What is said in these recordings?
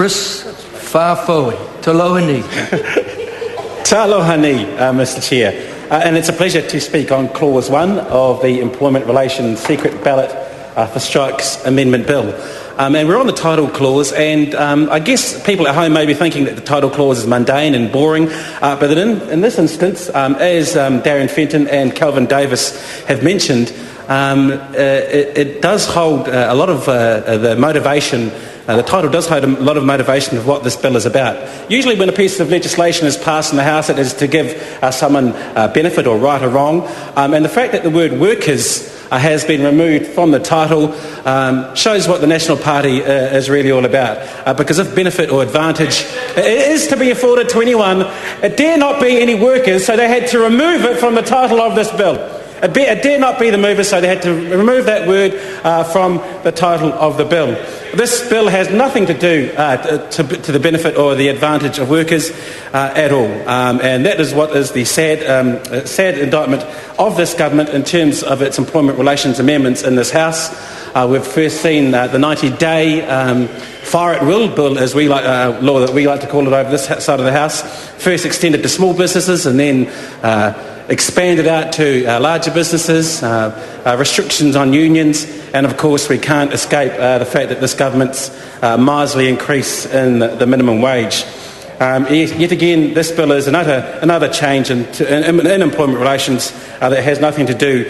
Chris Farfoe. Talohani. Talohani, Mr Chair. And it's a pleasure to speak on Clause 1 of the Employment Relations Secret Ballot for Strikes Amendment Bill. And we're on the title clause, and I guess people at home may be thinking that the title clause is mundane and boring, but in this instance, as Darren Fenton and Kelvin Davis have mentioned, it does hold a lot of the motivation. The title does hold a lot of motivation of what this bill is about. Usually when a piece of legislation is passed in the House, it is to give someone benefit or right or wrong. And the fact that the word workers has been removed from the title shows what the National Party is really all about. Because if benefit or advantage is to be afforded to anyone, it dare not be any workers, so they had to remove it from the title of this bill. It dare not be the movers, so they had to remove that word from the title of the bill. This bill has nothing to do to the benefit or the advantage of workers at all. And that is what is the sad indictment of this government in terms of its employment relations amendments in this House. We've first seen the 90-day fire at will bill, as we like, law that we like to call it over this side of the House, first extended to small businesses and then expanded out to larger businesses, restrictions on unions, and of course we can't escape the fact that this government's miserly increase in the minimum wage. Yet again, this bill is another change in employment relations that has nothing to do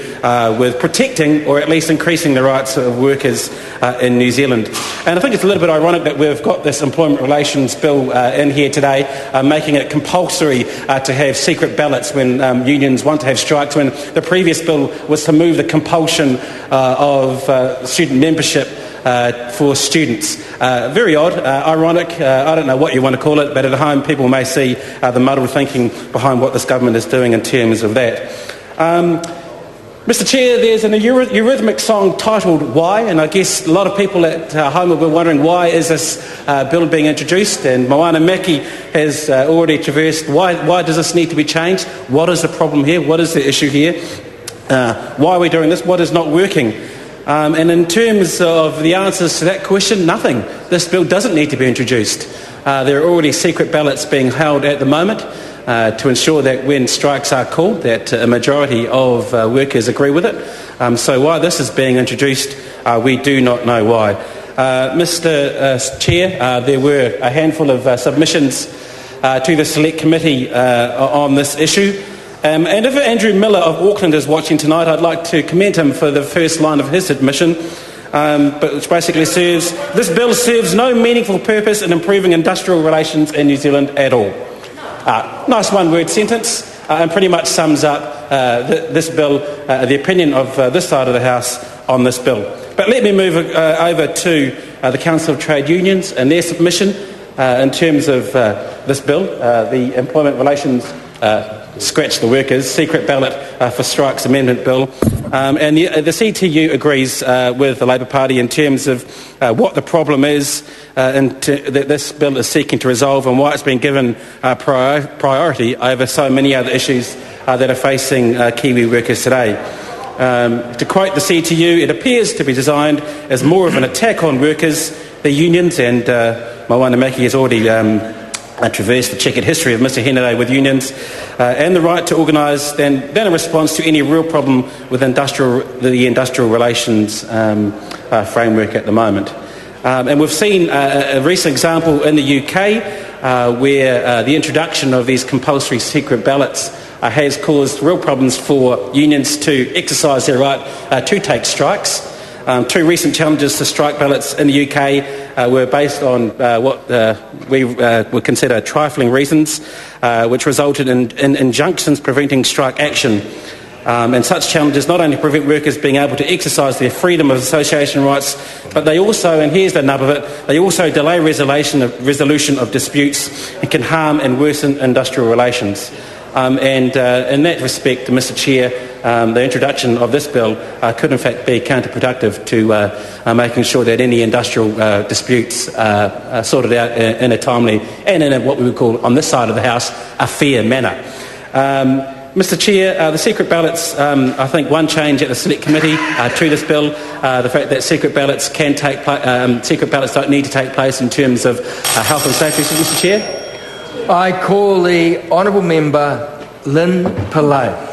with protecting or at least increasing the rights of workers in New Zealand. And I think it's a little bit ironic that we've got this employment relations bill in here today, making it compulsory to have secret ballots when unions want to have strikes, when the previous bill was to move the compulsion of student membership for students. Very odd, ironic, I don't know what you want to call it, but at home people may see the muddled thinking behind what this government is doing in terms of that. Mr Chair, there's an eurythmic song titled Why, and I guess a lot of people at home will be wondering why is this bill being introduced, and Moana Maki has already traversed why does this need to be changed, what is the problem here, what is the issue here, why are we doing this, what is not working. And in terms of the answers to that question, nothing. This bill doesn't need to be introduced. There are already secret ballots being held at the moment to ensure that when strikes are called, that a majority of workers agree with it. So why this is being introduced, we do not know why. Mr Chair, there were a handful of submissions to the Select Committee on this issue. And if Andrew Miller of Auckland is watching tonight, I'd like to commend him for the first line of his submission, but which basically says, this bill serves no meaningful purpose in improving industrial relations in New Zealand at all. Nice one-word sentence, and pretty much sums up this bill, the opinion of this side of the House on this bill. But let me move over to the Council of Trade Unions and their submission in terms of this bill, the Employment Relations scratch the workers, secret ballot for strikes amendment bill. And the CTU agrees with the Labour Party in terms of what the problem is that this bill is seeking to resolve and why it's been given priority over so many other issues that are facing Kiwi workers today. To quote the CTU, it appears to be designed as more of an attack on workers, the unions, and Moana Maki has already traversed the checkered history of Mr Henare with unions, and the right to organise than a response to any real problem with the industrial relations framework at the moment. And we've seen a recent example in the UK where the introduction of these compulsory secret ballots has caused real problems for unions to exercise their right to take strikes. Two recent challenges to strike ballots in the UK were based on what we would consider trifling reasons, which resulted in injunctions preventing strike action. And such challenges not only prevent workers being able to exercise their freedom of association rights, but they also, and here's the nub of it, they also delay resolution of disputes and can harm and worsen industrial relations. And in that respect, Mr Chair, the introduction of this bill could in fact be counterproductive to making sure that any industrial disputes are sorted out in a timely and in what we would call on this side of the House a fair manner. Mr Chair, the secret ballots, I think one change at the Select Committee to this bill, the fact that secret ballots don't need to take place in terms of health and safety. Mr Chair. I call the Honourable Member Lynn Pillay.